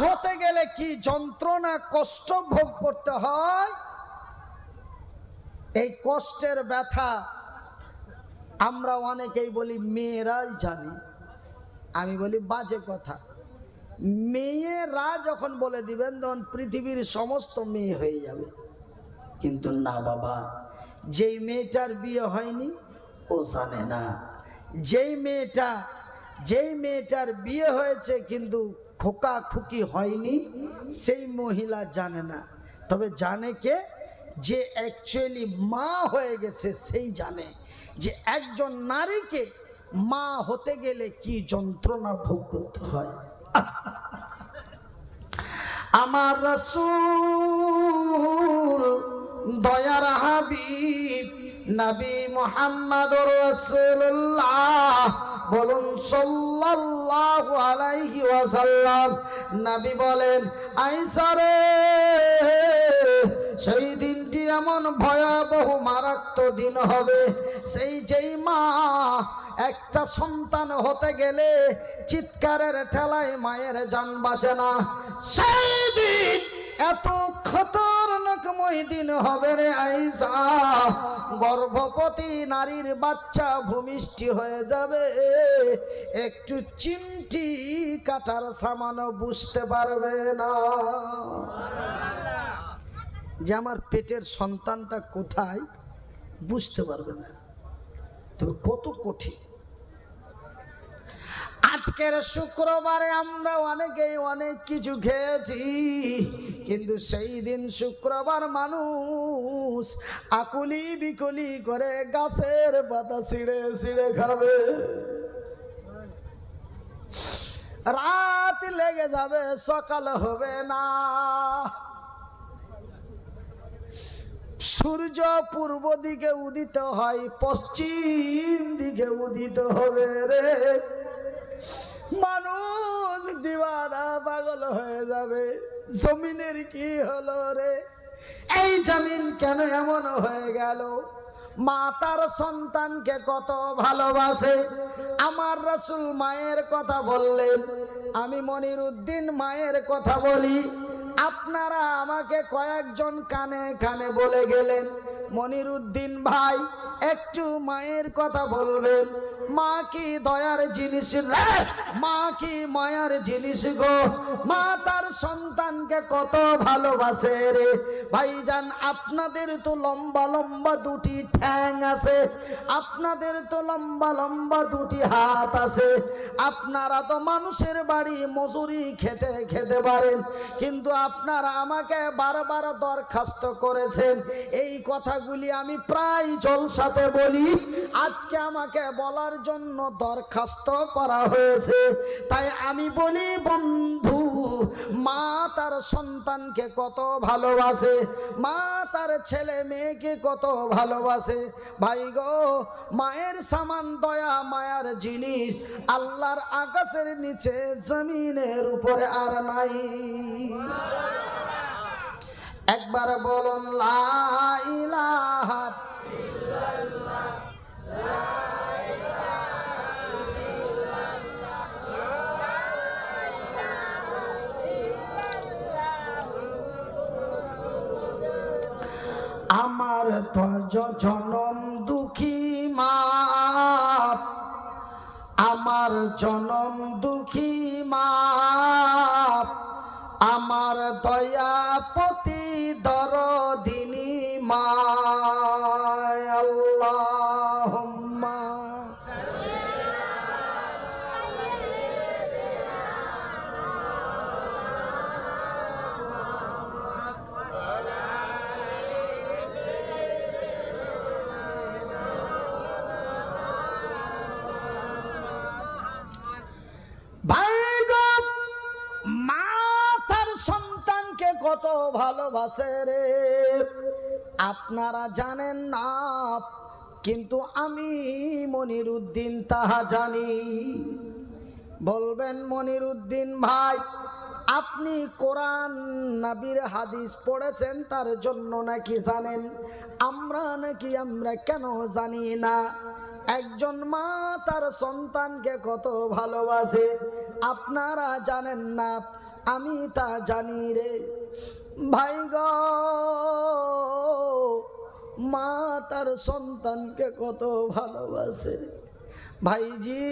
হতে গেলে কি যন্ত্রণা কষ্ট ভোগ করতে হয়, এই কষ্টের ব্যথা আমরা অনেকেই বলি মেয়েরাই জানে। আমি বলি বাজে কথা। মেয়েরা যখন বলে দিবেন তখন পৃথিবীর সমস্ত মেয়ে হয়ে যাবে। কিন্তু না বাবা, যেই মেয়েটার বিয়ে হয়নি ও জানে না। যেই মেয়েটার বিয়ে হয়েছে কিন্তু খোকা খুকি হয়নি, সেই মহিলা জানে না। তবে জানে কে? যে অ্যাকচুয়ালি মা হয়ে গেছে সেই জানে যে একজন নারীকে মা হতে গেলে কি যন্ত্রণা ভোগ করতে হয়। আমার রাসূল দয়ার হাবিব নবী মুহাম্মদুর রাসূলুল্লাহ বলুন সাল্লাল্লাহু আলাইহি ওয়াসাল্লাম, নবী বলেন, আয়েশা রে, সেই দিনটি এমন ভয়াবহ মারাত্মক দিন হবে, যেই মা একটা সন্তান হতে গেলে চিৎকারের ঠেলায় মায়ের জান বাঁচে না, সেই দিন এত খতরনাকময় দিন হবে রে আয়েশা, গর্ভবতী নারীর বাচ্চা ভূমিষ্ঠ হয়ে যাবে, একটু চিমটি কাটার সামানও বুঝতে পারবে না যে আমার পেটের সন্তানটা কোথায়, বুঝতে পারবে না। তবে কত কঠিন। আজকের শুক্রবারে আমরা অনেকেই অনেক কিছু খেয়েছি, কিন্তু সেই দিন শুক্রবার মানুষ আকুলি বিকুলি করে গাছের পাতা ছিঁড়ে ছিঁড়ে খাবে। রাত লেগে যাবে, সকাল হবে না। সূর্য পূর্ব দিকে উদিত হয়, পশ্চিম দিকে উদিত হবে রে। মানুষ দিওয়ানা পাগল হয়ে যাবে, জমিনের কি হলো রে, এই জমিন কেন এমন হয়ে গেল। মা তার সন্তানকে কত ভালোবাসে। আমার রাসূল মায়ের কথা বললেন, আমি মনিরউদ্দিন মায়ের কথা বলি। আপনারা আমাকে কয়েকজন কানে কানে বলে গেলেন, মনিরউদ্দিন ভাই একটু মায়ের কথা বলবেন। মা কি দয়ার জিনিস রে, মা কি মায়ার জিনিস গো, মা তার সন্তানকে কত ভালোবাসে রে। ভাইজান, আপনাদের তো লম্বা লম্বা দুটি ঠ্যাং আছে, আপনাদের তো লম্বা লম্বা দুটি হাত আছে, আপনারা তো মানুষের বাড়ি মজুরি খেটে খেতে পারেন, কিন্তু আপনারা আমাকে বারবার দরখাস্ত করেছেন। এই কথাগুলি আমি প্রায় জলসাতে বলি, আজকে আমাকে বলার জন্য দরখাস্ত করা হয়েছে। তাই আমি বলি, বন্ধু, মা তার সন্তানকে কত ভালোবাসে, মা তার ছেলে মেয়েকে কত ভালোবাসে। ভাই গো, মায়ের সমান দয়া মায়ার জিনিস আল্লাহর আকাশের নিচে জমিনের উপরে আর নাই। একবার বলুন লা ইলাহা ইল্লাল্লাহ, লা ইলাহা ইল্লাল্লাহ। আমার তো জনম দুঃখী মা, আমার জনম দুঃখী মা, আমার দয়াপতি দরদিনী মা। আল্লাহুম্মা কত ভালোবাসে রে, আপনারা জানেন না, কিন্তু আমি মনিরউদ্দিন তাহা জানি। বলবেন মনিরউদ্দিন ভাই, আপনি কোরআন নবীর হাদিস পড়েছেন তার জন্য নাকি জানেন? আমরা কেন জানি না? একজন মা তার সন্তানকে কত ভালোবাসে আপনারা জানেন না? আমি তা জানি রে ভাই গো। মা তার সন্তানকে কত ভালোবাসে। ভাইজি,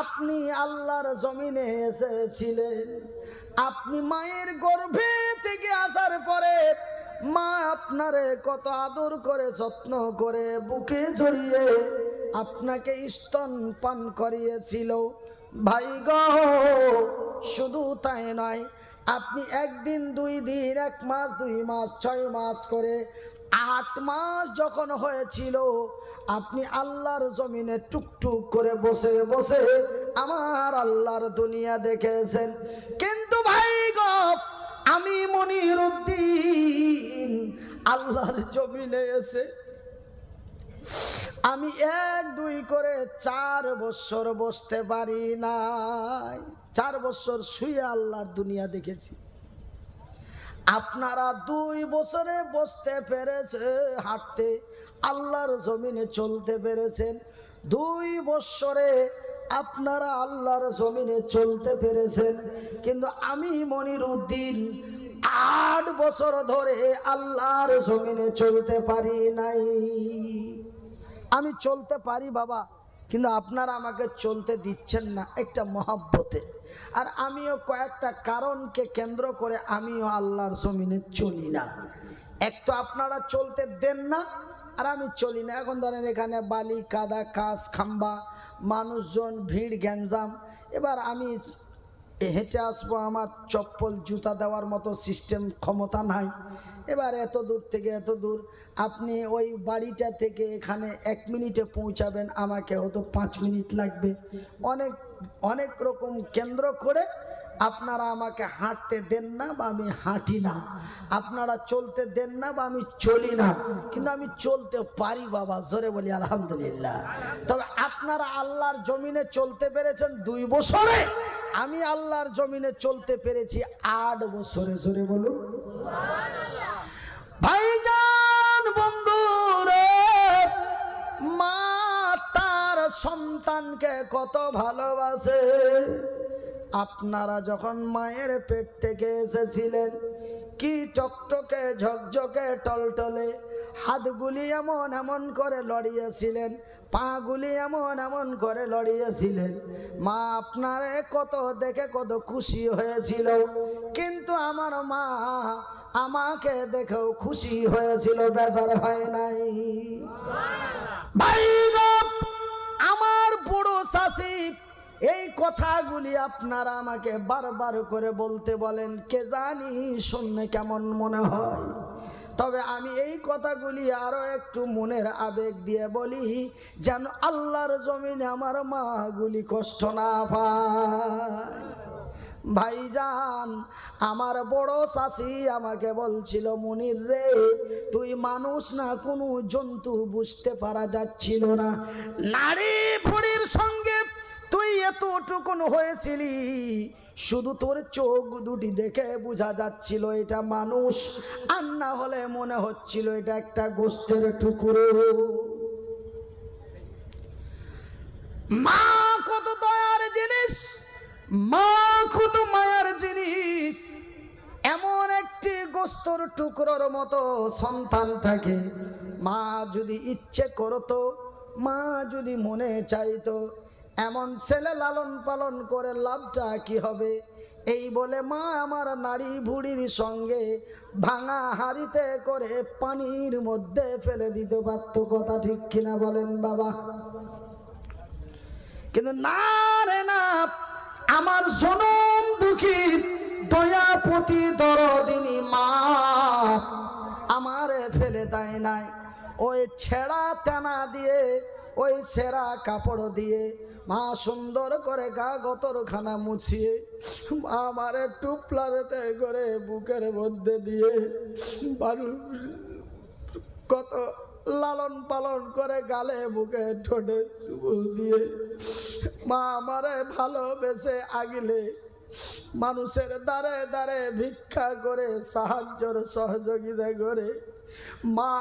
আপনি আল্লাহর জমিনে এসেছিলেন, আপনি মায়ের গর্ভে থেকে আসার পরে মা আপনারে কত আদর করে যত্ন করে বুকে জড়িয়ে আপনাকে স্তন পান করিয়েছিল ভাই গো। শুধু তাই নয়, আপনি একদিন 2 দিন 1 মাস 2 মাস 6 মাস করে 8 মাস যখন হয়েছিল, আপনি আল্লাহর জমিনে টুকটুক করে বসে বসে আমার আল্লাহর দুনিয়া দেখেছেন। কিন্তু ভাই গো, আমি মনিরউদ্দিন আল্লাহর জমিনে এসে আমি 1 2 করে 4 বছর বসতে পারি নাই। 4 বছর শুয়ে আল্লাহর দুনিয়া দেখেছি। আপনারা 2 বছরে বসতে পেরেছে, হাঁটতে আল্লাহর জমিনে চলতে পেরেছেন। 2 বছরে আপনারা আল্লাহর জমিনে চলতে পেরেছেন। কিন্তু আমি মনিরউদ্দিন 8 বছর ধরে আল্লাহর জমিনে চলতে পারি নাই। আমি চলতে পারি বাবা, কিন্তু আপনারা আমাকে চলতে দিচ্ছেন না একটা মহব্বতে। আর আমিও কয়েকটা কারণকে কেন্দ্র করে আমিও আল্লাহর জমিনে চলি না। এক তো আপনারা চলতে দেন না, আর আমি চলি না। এখন ধরেন এখানে বালি কাদা কাঁচ খাম্বা মানুষজন ভিড় গ্যাঞ্জাম, এবার আমি হেঁটে আসবো, আমার চপ্পল জুতা দেওয়ার মতো সিস্টেম ক্ষমতা নাই। এবার এত দূর থেকে এত দূর, আপনি ওই বাড়িটা থেকে এখানে 1 মিনিটে পৌঁছাবেন, আমাকে হয়তো 5 মিনিট লাগবে। অনেক অনেক রকম কেন্দ্র করে আপনারা আমাকে হাঁটতে দেন না বা আমি হাঁটি না, আপনারা চলতে দেন না বা আমি চলি না। কিন্তু আমি চলতে পারি বাবা, জোরে বলি আলহামদুলিল্লাহ। তবে আপনারা আল্লাহর জমিনে চলতে পেরেছেন 2 বছরে, আমি আল্লাহর জমিনে চলতে পেরেছি 8 বছরে। জোরে বলুন ভাইজান। বন্ধুরে, মা তার সন্তানকে কত ভালোবাসে। আপনারা যখন মায়ের পেট থেকে এসেছিলেন, কি টকটকে ঝকঝকে টলটলে, হাতগুলি এমন এমন করে লড়িয়েছিলেন, পাগুলি এমন এমন করে লড়িয়েছিলেন। মা আপনারে কত দেখে কত খুশি হয়েছিল। কিন্তু আমার মা আমাকে দেখেও খুশি হয়েছিল, বেজার হয় নাই। ভাই গো, আমার বড় শাশি এই কথাগুলি আপনারা আমাকে বারবার করে বলতে বলেন, কে জানি শুনলে কেমন মনে হয়। তবে আমি এই কথাগুলি আরো একটু মনের আবেগ দিয়ে বলি, যেন আল্লাহর জমিনে আমার মাগুলি কষ্ট না পায়। ভাইজান, আমার বড় শাশি আমাকে বলছিল, মনির রে, তুই মানুষ না কোনো জন্তু, বুঝতে পারা যাচ্ছিল না। নারী ভুড়ির সঙ্গে তুই এতটুকুন হয়েছিলি, শুধু তোর চোখ দুটি দেখে বোঝা যাচ্ছিল এটা মানুষ, আর না হলে মনে হচ্ছিল এটা একটা গোস্তের টুকরো। মা কত দয়ার জিনিস, মা কত মায়ার জিনিস। এমন একটি গোস্তর টুকরোর মতো সন্তান থাকে, মা যদি ইচ্ছে করতো, মা যদি মনে চাইতো, এমন ছেলে লালন পালন করে লাভটা কি হবে? এই বলে মা আমার নারী ভুড়ির সঙ্গে ভাঙা হাড়িতে করে পানির মধ্যে ফেলে দিতে পারত। কথা ঠিক কিনা বলেন বাবা? কিন্তু না রে না, আমার জনম দুঃখী দয়াপতি দরদিনী মা আমারে ফেলে দেয় নাই। ওই ছেঁড়া তেনা দিয়ে, ওই ছেঁড়া কাপড় দিয়ে মা সুন্দর করে গা গতরখানা মুছিয়ে আমারে টুপলাতে করে বুকের মধ্যে দিয়ে কত লালন পালন করে, গালে বুকে ঠোঁটে চুমু দিয়ে মা আমারে ভালোবেসে আগিলে মানুষের দ্বারে দ্বারে ভিক্ষা করে সাহায্যর সহযোগিতা করে মা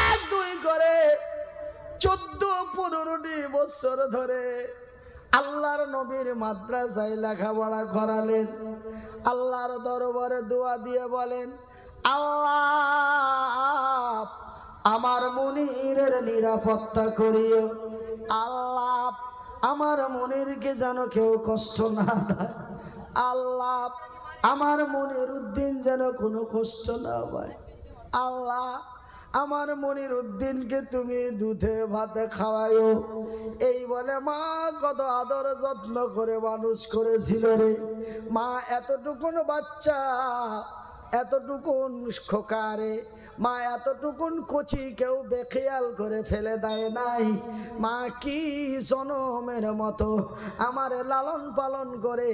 1 2 করে 14-15 বছর ধরে আল্লাহর নবীর মাদ্রাসায় লেখাপড়া করালেন। আল্লাহর দরবারে দোয়া দিয়ে বলেন, আল্লাহ আমার মুনিরের নিরাপত্তা করিও। আল্লাহ আমার মুনিরকে যেন কেউ কষ্ট না দেয়। আল্লাহ আমার মনির উদ্দিন যেন কোনো কষ্ট না পায়। আল্লাহ আমার মনির উদ্দিনকে তুমি দুধে ভাতে খাওয়াইও। এই বলে মা কত আদর যত্ন করে মানুষ করেছিল রে। মা এতটুকুন বাচ্চা, এতটুকুন খোকারে, মা এতটুকুন কচি কেউ বেখেয়াল করে ফেলে দেয় নাই। মা কি জনমের মতো আমারে লালন পালন করে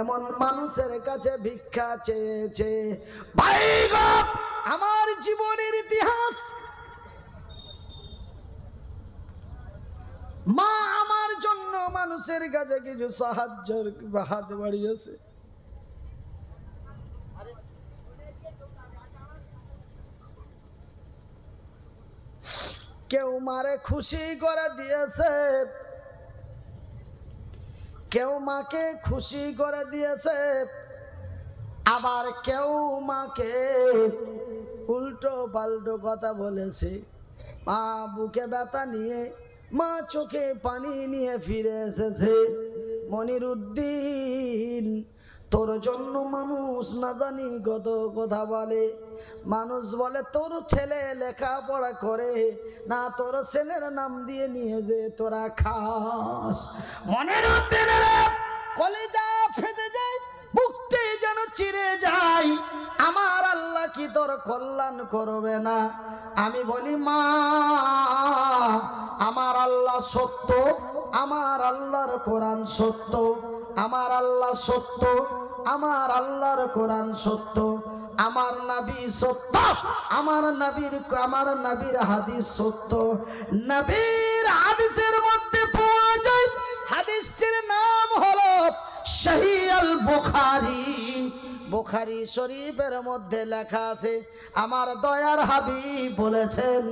এমন মানুষের কাছে ভিক্ষা চেয়েছে। ভাই গো, আমার জীবনের ইতিহাস, মা আমার জন্য মানুষের কাছে কিছু সাহায্যের হাত বাড়িয়েছে। কেউ মারে খুশি করে দিয়েছে, কেউ মাকে খুশি করে দিয়েছে, আবার কেউ মাকে উল্টো পাল্টো কথা বলেছে। মা বুকে ব্যথা নিয়ে, মা চোখে পানি নিয়ে ফিরে এসেছে। মনির উদ্দিন, তোর জন্য মানুষ না জানি কত কথা বলে। মানুষ বলে তোর ছেলে লেখাপড়া করে না, তোর ছেলের নাম দিয়ে নিয়ে যে তোরা খাস। মনির উদ্দিনের কলিজা ফেটে যায়, বুকটি যেন চিরে যায়। আমার আল্লাহ কি তোর কল্যাণ করবে না? আমি বলি মা, আমার আল্লাহ সত্য, আমার আল্লাহর কোরআন সত্য, আমার আল্লাহ সত্য, আমার আল্লাহর কোরআন সত্য, আমার নবী সত্য, আমার নবীর হাদিস সত্য। নবীর হাদিসের মধ্যে পাওয়া যায়, হাদিসটির নাম হলো সহিহ আল বুখারী। বুখারী শরীফের মধ্যে লেখা আছে, আমার দয়ার হাবিব বলেছেন,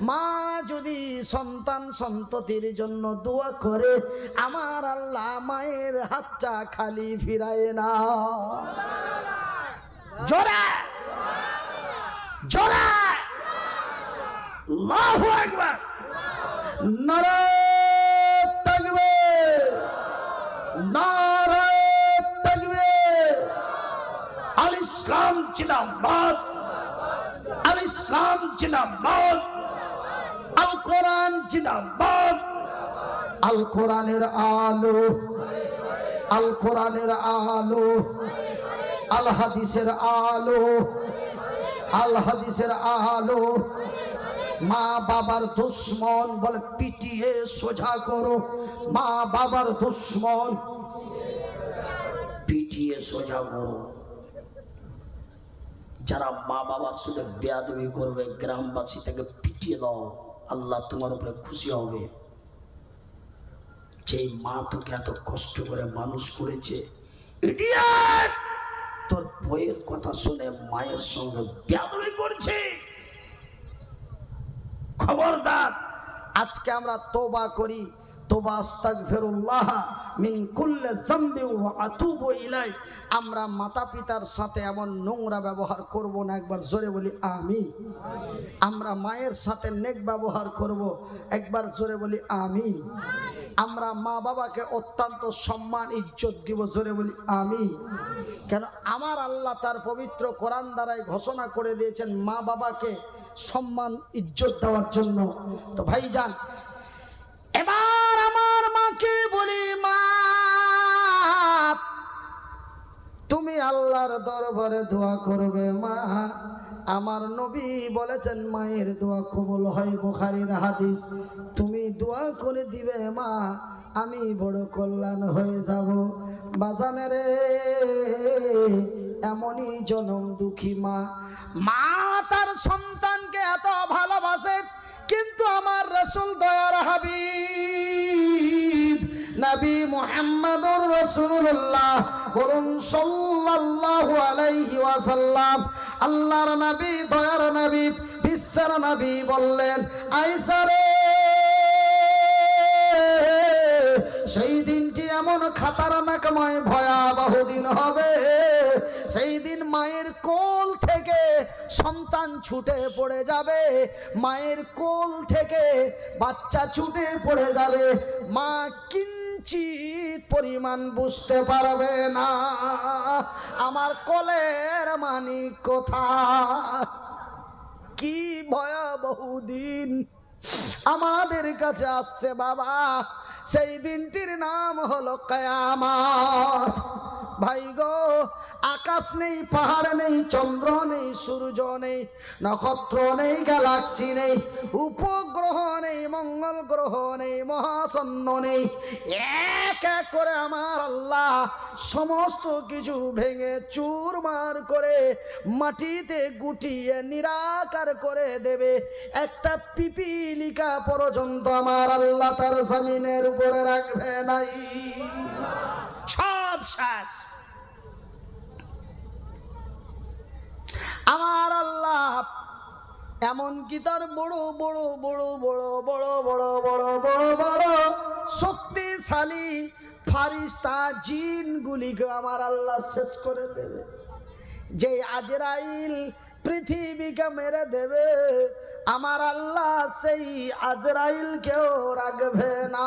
মা যদি সন্তান সন্ততির জন্য দোয়া করে, আমার আল্লাহ মায়ের হাতটা খালি ফিরায় না। জোরে জোরে আল্লাহু আকবার, নারে তাকবীর, নারে তাকবীর। আল ইসলাম জিন্দাবাদ, আল ইসলাম জিন্দাবাদ, আল কোরআন জিন্দাবাদ। আল কোরআনের আলো, আল কোরআনের আলো, আল হাদিসের আলো, আল হাদিসের আলো। মা বাবার দুশ্মন বলে পিটিয়ে সোজা করো, মা বাবার দুশ্মন পিটিয়ে সোজা করো। যারা মা বাবার সাথে বেয়াদবি করবে, গ্রামবাসী থেকে পিটিয়ে দাও, আল্লাহ তোমার উপরে খুশি হবে। যে মা তোকে এত কষ্ট করে মানুষ করেছে, ইডিয়েট, তোর বইয়ের কথা শুনে মায়ের সঙ্গে বেয়াদবি করছে, খবরদার। আজকে আমরা তওবা করি, তওবা আস্তাগফিরুল্লাহ মিন কুল্লি যামবি ওয়া আতুবু ইলাই। আমরা মাতা পিতার সাথে এমন নোংরা ব্যবহার করব না, একবার জোরে বলি আমিন। আমরা মায়ের সাথে নেক ব্যবহার করব, একবার জোরে বলি আমিন। আমরা মা বাবাকে অত্যন্ত সম্মান ইজ্জত দিব, জোরে বলি আমিন। কেন আমার আল্লাহ তার পবিত্র কোরআন দ্বারাই ঘোষণা করে দিয়েছেন মা বাবাকে সম্মান ইজ্জত দেওয়ার জন্য। তো ভাইজান, এবার আমার মাকে বলি, মা তুমি আল্লাহর দরবারে দোয়া করবে। মা, আমার নবী বলেছেন মায়ের দোয়া কবুল হয়, বুখারীর হাদিস। তুমি দোয়া করে দিবে মা, আমি বড় কল্যাণ হয়ে যাব। বাজানে রে, এমনই জনম দুঃখী মা। মা তার সন্তানকে এত ভালোবাসে, কিন্তু আমার রাসূল দয়ার হাবিব নবী মুহাম্মদুর রাসূলুল্লাহ বলুন সাল্লাল্লাহু আলাইহি ওয়াসাল্লাম, আল্লাহর নবী, দয়ার নবী, বিশ্বের নবী বললেন, আয়েশা রে, সেই দিনটি এমন খাতারনাকময় ভয়াবহ দিন হবে, সেই দিন মায়ের কোল থেকে সন্তান ছুটে পড়ে যাবে, মায়ের কোল থেকে বাচ্চা ছুটে পড়ে যাবে, মা কিঞ্চিত পরিমাণ বুঝতে পারবে না আমার কোলের মানিক কোথায়। কি ভয়াবহ দিন আমাদের কাছে আসছে বাবা, সেই দিনটির নাম হলো কিয়ামত। ভাই গো, আকাশ নেই, পাহাড় নেই, চন্দ্র নেই, সূর্য নেই, নক্ষত্র নেই, গ্যালাক্সি নেই, উপগ্রহ নেই, মঙ্গল গ্রহ নেই, মহাশূন্য নেই, এক এক করে আমার আল্লাহ সমস্ত কিছু ভেঙে চুরমার করে মাটিতে গুটিয়ে নিরাকার করে দেবে। একটা পিপিলিকা পর্যন্ত আমার আল্লাহ তার জমিনের উপরে রাখবে নাই, সব শেষ। আমার আল্লাহ এমনকি তার বড় বড় বড় বড় বড় বড় বড় বড় বড় শক্তিশালী ফারিস্তা জিনগুলিকে আমার আল্লাহ শেষ করে দেবে। যে আজরাইল পৃথিবীকে মেরে দেবে, আমার আল্লাহ সেই আজরাইলকেও রাখবে না,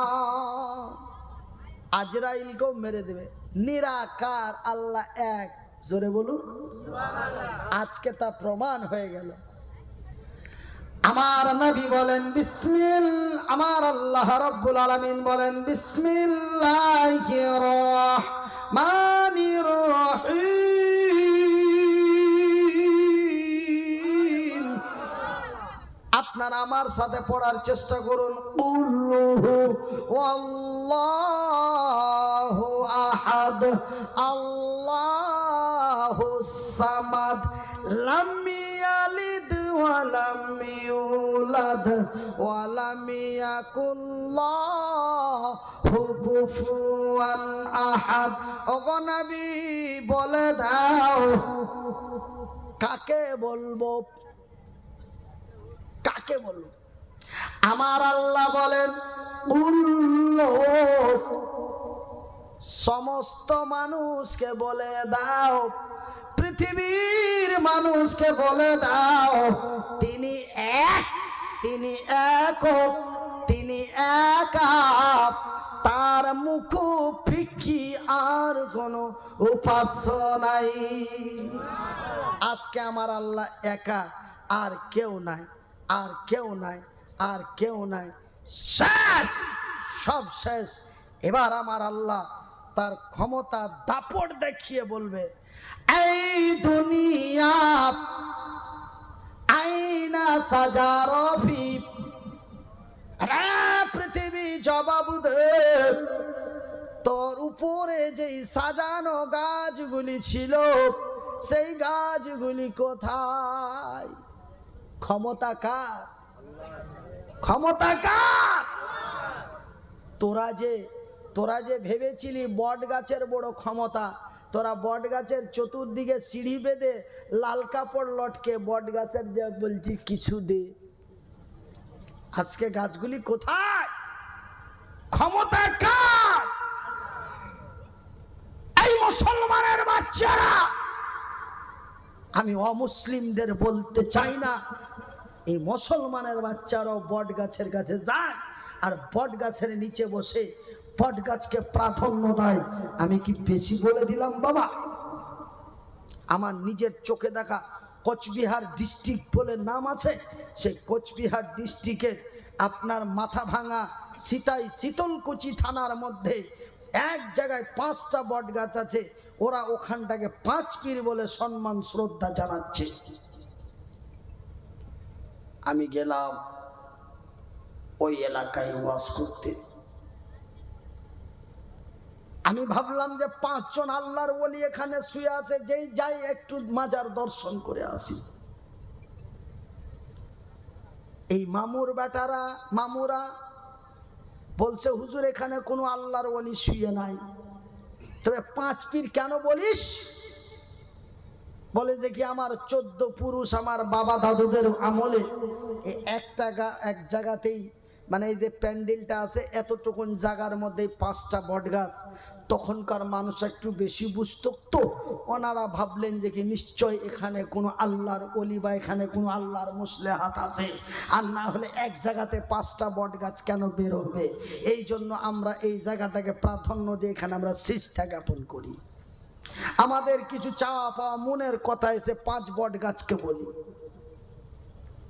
আজরাইলকেও মেরে দেবে। নিরাকার আল্লাহ এক, জোরে বলুন আজকে তা প্রমাণ হয়ে গেল। আমার নবী বলেন বিসমিল্লাহ, আমার আল্লাহ রাব্বুল আলামিন বলেন বিসমিল্লাহির রহমানির রহিম। আপনারা আমার সাথে পড়ার চেষ্টা করুন। কুল্লুহু ওয়াল্লাহু আহাদ আল্লাহুস সামাদ লাম ইয়ালিদ ওয়া লাম ইউলাদ ওয়া লাম ইয়াকুল লাহু কুফুয়ান আহাদ। ওগো নবী বলে দাও, কাকে বলবো, কাকে বলবো? আমার আল্লাহ বলেন কুল্লু, সমস্ত মানুষকে বলে দাও, পৃথিবীর মানুষকে বলে দাও, তিনি এক, তিনি একক, তিনি একা, তার মুখ ফিকি আর কোনো উপাস্য নাই। আজকে আমার আল্লাহ একা, আর কেউ নাই, আর কেউ নাই, আর কেউ নাই, শেষ, সব শেষ। এবার আমার আল্লাহ তার ক্ষমতা দাপট দেখিয়ে বলবে, এই দুনিয়া আইনা সাজারফি, পৃথিবী জবাব দে, তোর উপরে যেই সাজানো গাছগুলি ছিল সেই গাছগুলি কোথায়? ক্ষমতা কার? ক্ষমতা কার? তোরা যে ভেবেছিলি বট গাছের বড় ক্ষমতা, তোরা বট গাছের চতুর্দিকে সিঁড়ি বেঁধে লাল কাপড় লটকে বট গাছের যে বলছি কিছু দে। আজকে গাছগুলি কোথায়? ক্ষমতা কার? এই মুসলমানের বাচ্চারা, আমি অমুসলিমদের বলতে চাই না, এই মুসলমানের বাচ্চারাও বট গাছের কাছে যায় আর বট গাছের নিচে বসে বট গাছকে প্রাধান্য দেয়। আমি কি বেশি বলে দিলাম বাবা? আমার নিজের চোখে দেখা কোচবিহার ডিস্ট্রিক্ট বলে নাম আছে, সেই কোচবিহার ডিস্ট্রিক্টের আপনার মাথা ভাঙা সিতাই শীতলকুচি থানার মধ্যে এক জায়গায় 5টা বট গাছ আছে, ওরা ওখানটাকে 5 পীর বলে সম্মান শ্রদ্ধা জানাচ্ছে। আমি গেলাম ওই এলাকায় ওয়াজ করতে, আমি ভাবলাম যে 5 জন আল্লাহর ওলি এখানে শুয়ে আছে, যেই যাই একটু মাজার দর্শন করে আসি। এই মামুর বেটারা, মামুরা বলছে হুজুর এখানে কোনো আল্লাহর ওলি শুয়ে নাই, তবে 5 পীর কেন বলিস? বলে যে কি আমার 14 পুরুষ আমার বাবা দাদুদের আমলে এক জায়গাতেই মানে এই যে প্যান্ডেলটা আছে এতটুকুন জায়গার মধ্যে 5টা বট গাছ। তখনকার মানুষ একটু বেশি বুঝতো তো, ওনারা ভাবলেন যে কি নিশ্চয় এখানে কোনো আল্লাহর ওলি বা এখানে কোনো আল্লাহর মুসলেহাত আছে, আর না হলে এক জায়গাতে 5টা বট গাছ কেন বের হবে। এই জন্য আমরা এই জায়গাটাকে প্রাধান্য দিয়ে এখানে আমরা সিজদা জ্ঞাপন করি। আমাদের কিছু চাওয়া পাওয়া মনের কথা এসে 5 বট গাছকে বলি,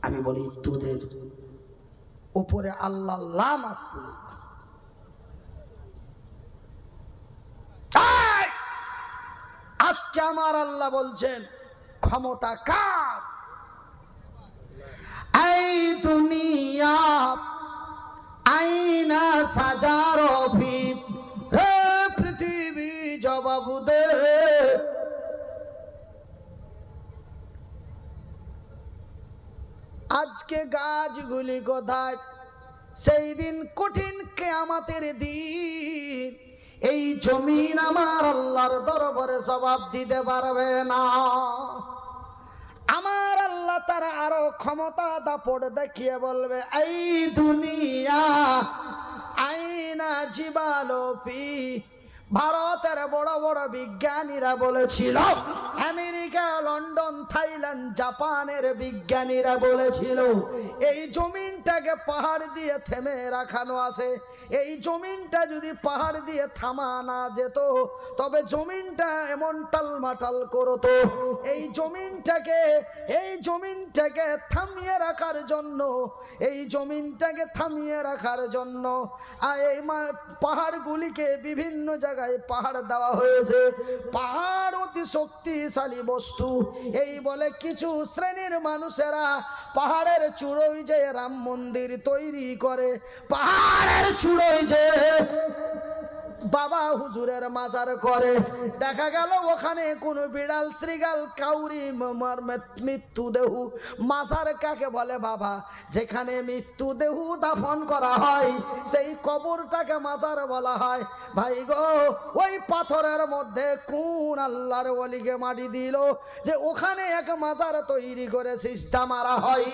আমি বলি তোদের উপরে আল্লাহ লানত পড়ুক। আজকে আমার আল্লাহ বলছেন ক্ষমতা কার? এই দুনিয়া আইনা সাজার ফি, হে পৃথিবী জবাব দে। আজকে গাছগুলি কোথায়? সেই দিন কঠিন কিয়ামতের দিন এই জমিন আমার আল্লাহর দরবারে জবাব দিতে পারবে না। আমার আল্লাহ তারা আরো ক্ষমতা দাপট দেখিয়ে বলবে, এই দুনিয়া আইনা জিবালো ফি। ভারতের বড় বড় বিজ্ঞানীরা বলেছিল, আমেরিকা, লন্ডন, থাইল্যান্ড, জাপানের বিজ্ঞানীরা বলেছিল এই জমিনটাকে পাহাড় দিয়ে থেমে রাখানো আছে। এই জমিনটা যদি পাহাড় দিয়ে থামা না যেত তবে জমিনটা এমন টালমাটাল করতো। এই জমিনটাকে থামিয়ে রাখার জন্য, এই জমিনটাকে থামিয়ে রাখার জন্য আর এই পাহাড়গুলিকে বিভিন্ন জায়গায় পাহাড় দেওয়া হয়েছে। পাহাড় অতি শক্তিশালী বস্তু। এই বলে কিছু শ্রেণীর মানুষেরা পাহাড়ের চূড়োয় যে রাম মন্দির তৈরি করে, পাহাড়ের চূড়োয় যে বাবা হুজুরের মাজার করে। দেখা গেল ওখানে কোনো বিড়াল, শ্রীগাল, কাউরি মৃত্যুদেহ। মাজার কাকে বলে বাবা? যেখানে মৃত্যুদেহ দাফন করা হয় সেই কবরটাকে মাজার বলা হয়। ভাই গো, ওই পাথরের মধ্যে কোন আল্লাহর ওলিকে মাটি দিল যে ওখানে এক মাজার তৈরি করে সিজদা মারা হয়?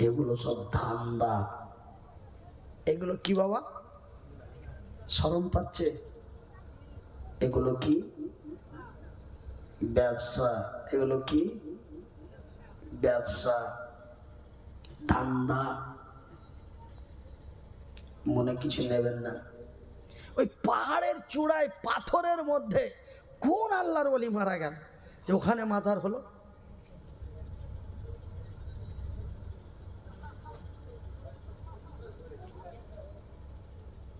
এগুলো সব ধান্দা। এগুলো কি বাবা? শরম পাচ্ছে? এগুলো কি ব্যবসা? এগুলো কি ব্যবসা, ধান্দা। মনে কিছু নেবেন না। ওই পাহাড়ের চূড়ায় পাথরের মধ্যে কোন আল্লাহর ওলি মারা গেল যে ওখানে মাজার হলো?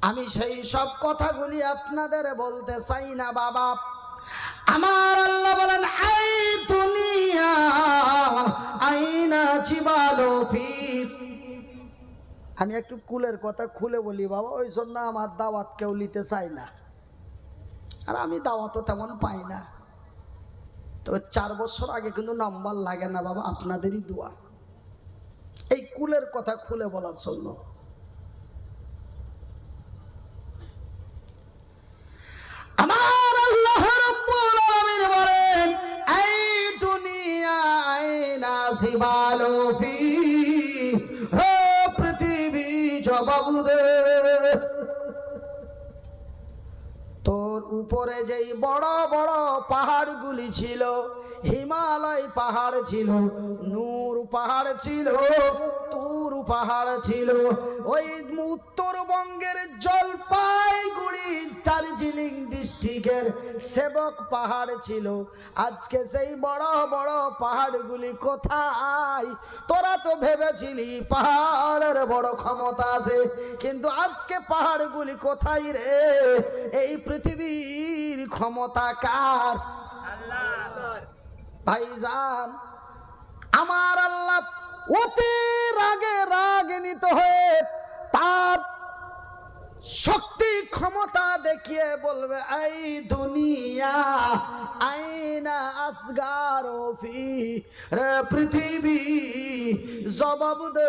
আমি সেই সব কথাগুলি আপনাদের বলতে চাই না বাবা। আমার আল্লাহ বলেন, এই দুনিয়া আইনা জিবালো ফি। আমি একটু কুলের কথা খুলে বলি বাবা, ওই জন্য আমার দাওয়াত কেউ নিতে চাই না, আর আমি দাওয়াতও তেমন পাই না। তবে 4 বছর আগে কিন্তু নাম্বার লাগে না বাবা, আপনাদেরই দোয়া। এই কুলের কথা খুলে বলার জন্য আমার আল্লাহ রাব্বুল আলামিন বলেন, এই দুনিয়া আইনা জিবালো ফি, হে পৃথিবী জবাব দে। তোর উপরে যেই বড় বড় পাহাড়গুলি ছিল, হিমালয় পাহাড় ছিল, নূর পাহাড় ছিল, তুর পাহাড় ছিল, ওই উত্তরবঙ্গের জলপাইগুড়ি দার্জিলিং ডিস্ট্রিক্টের সেবক পাহাড় ছিল। আজকে সেই বড় বড় পাহাড়গুলি কোথায়? তোরা তো ভেবেছিলি পাহাড়ের বড় ক্ষমতা আছে, কিন্তু আজকে পাহাড়গুলি কোথায় রে? এই পৃথিবীর ক্ষমতা কার? আল্লাহর। ভাইজান, আমার আল্লাহ অতি রাগান্বিত হয়ে তার শক্তি ক্ষমতা দেখিয়ে বলবে, এই দুনিয়া আইনা আসগারো ফি, রে পৃথিবী জবাব দে,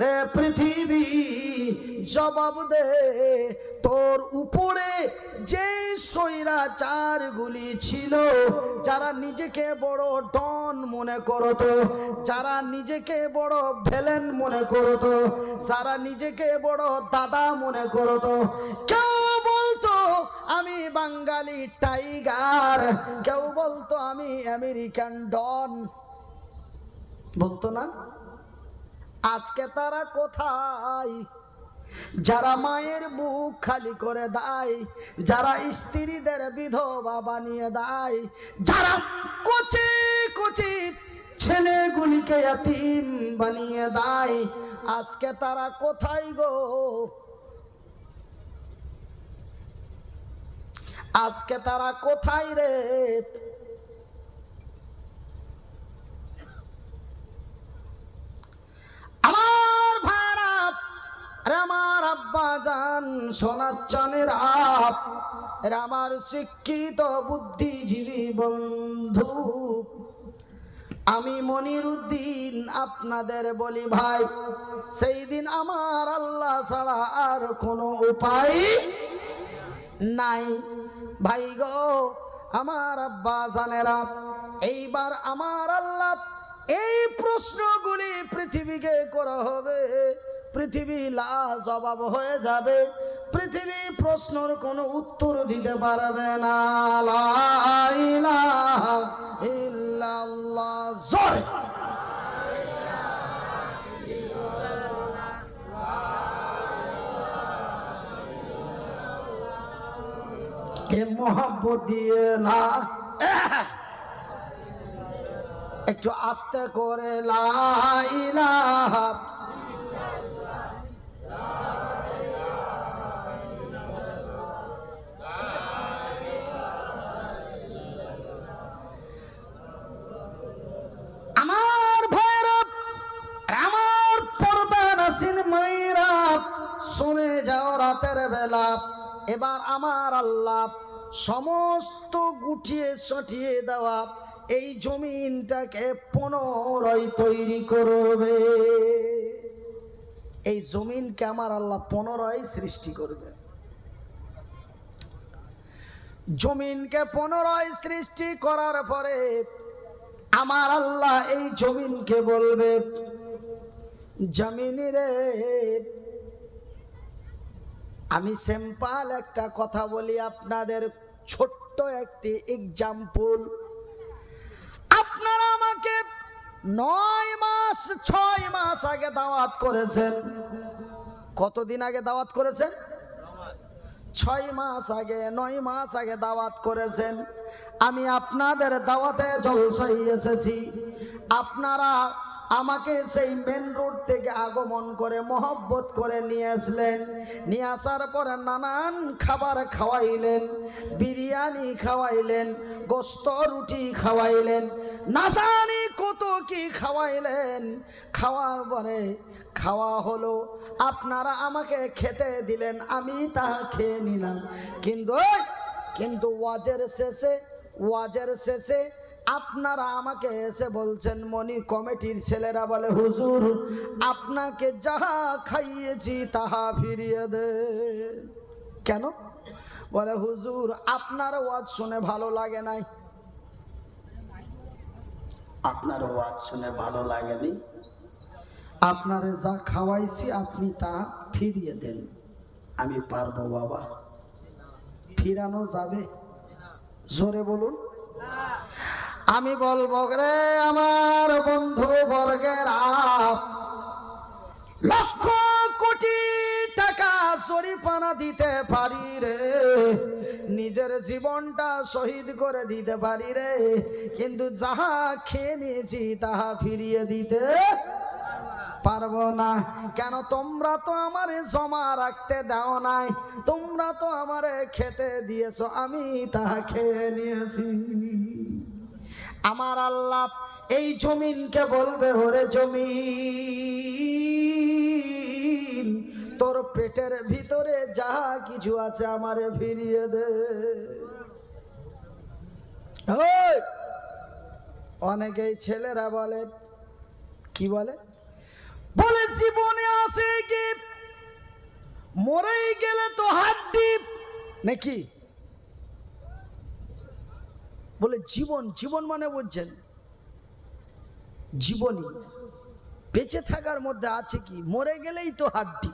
রে পৃথিবী জবাব দে। তোর উপরে যে স্বৈরাচারগুলি ছিল, যারা নিজেকে বড় ডন মনে করতো, যারা নিজেকে বড় ভিলেন মনে করতো, যারা নিজেকে বড় দাদা মনে করতো, কেউ বলতো আমি বাঙালি টাইগার, কেউ বলতো আমি আমেরিকান ডন, বলতো না? আজকে তারা কোথায়? যারা মায়ের বুক খালি করে দেয়, যারা স্ত্রীদের বিধবা বানিয়ে দেয়, যারা কচি কচি ছেলেগুলিকে ইয়াতীম বানিয়ে দেয়, আজকে তারা কোথায় গো? আজকে তারা কোথায় রে? আমার ভাইরা, আমার আব্বা জান, সোনার চানের আপ, আমার শিক্ষিত বুদ্ধিজীবী বন্ধু, আমি মনিরুদ্দিন আপনাদের বলি ভাই, সেই দিন আমার আল্লাহ ছাড়া আর কোনো উপায় নাই। ভাই গো, আমার আব্বা জানেরা, এইবার আমার আল্লাহ এই প্রশ্নগুলি পৃথিবীকে করা হবে, পৃথিবী লাজবাব হয়ে যাবে, পৃথিবী প্রশ্নের কোনো উত্তর দিতে পারবে না। লা ইলাহা ইল্লাল্লাহ, জোরে এ মোহাব্বত দিয়ে লা, একটু আস্তে করে লা ইলাহা। আমার ভাইরা, আমার পর্দা নাসিন মায়েরা, শুনে যাও রাতের বেলা, এবার আমার আল্লাহ সমস্ত গুটিয়ে সটিয়ে দেওয়া এই জমিনটাকে পুনরায় তৈরি করবে। এই জমিনকে আমার আল্লাহ পুনরায় সৃষ্টি করবে। জমিনকে পুনরায় সৃষ্টি করার পরে আমার আল্লাহ এই জমিনকে বলবে, জমিনে রে, আমি সিম্পল একটা কথা বলি আপনাদের, ছোট্ট একটি এক্সাম্পল। আপনারা আমাকে 9 মাস 6 মাস আগে দাওয়াত করেছেন। কতদিন আগে দাওয়াত করেছেন? 6 মাস আগে, 9 মাস আগে দাওয়াত করেছেন। আমি আপনাদের দাওয়াতে জলসায় এসেছি। আপনারা আমাকে সেই মেন রোড থেকে আগমন করে মহব্বত করে নিয়ে আসলেন। নিয়ে আসার পরে নানান খাবার খাওয়াইলেন, বিরিয়ানি খাওয়াইলেন, গোস্ত রুটি খাওয়াইলেন, না জানি কত কি খাওয়াইলেন। খাওয়ার পরে খাওয়া হলো, আপনারা আমাকে খেতে দিলেন, আমি তা খেয়ে নিলাম। কিন্তু ওয়াজের শেষে আপনারা আমাকে এসে বলছেন, মনি কমিটির ছেলেরা বলে, হুজুর আপনাকে যাহা খাইয়েছি তাহা ফিরিয়ে দেন। কেন? বলে হুজুর আপনার ওয়াজ শুনে ভালো লাগে নাই। আপনার ওয়াজ শুনে ভালো লাগেনি, আপনারে যা খাওয়াইছি আপনি তা ফিরিয়ে দেন। আমি পারবো বাবা? ফিরানো যাবে? জোরে বলুন। আমি বলবো রে আমার বন্ধু বর্গের, লক্ষ কোটি টাকা জরিমানা দিতে পারি রে, নিজের জীবনটা শহীদ করে দিতে পারি রে, কিন্তু যাহা খেয়ে নিয়েছি তাহা ফিরিয়ে দিতে পারবো না। কেন? তোমরা তো আমারে জমা রাখতে দাও নাই, তোমরা তো আমারে খেতে দিয়েছো, আমি তাহা খেয়ে নিয়েছি। আমার আল্লাহ এই জমিনকে বলবে, ওরে জমিন, তোর পেটের ভিতরে যা কিছু আছে আমারে ফিরিয়ে দে। অনেকেই ছেলেরা বলে, কি বলে? বলে জীবনে আছে কি মরেই গেলে তো হাড্ডি নাকি? বলে জীবন, জীবন মানে বুঝছেন জীবনী। বেঁচে থাকার মধ্যে আছে কি? মরে গেলেই তো হাড্ডি।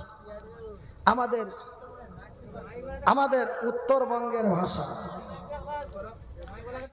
আমাদের উত্তরবঙ্গের ভাষা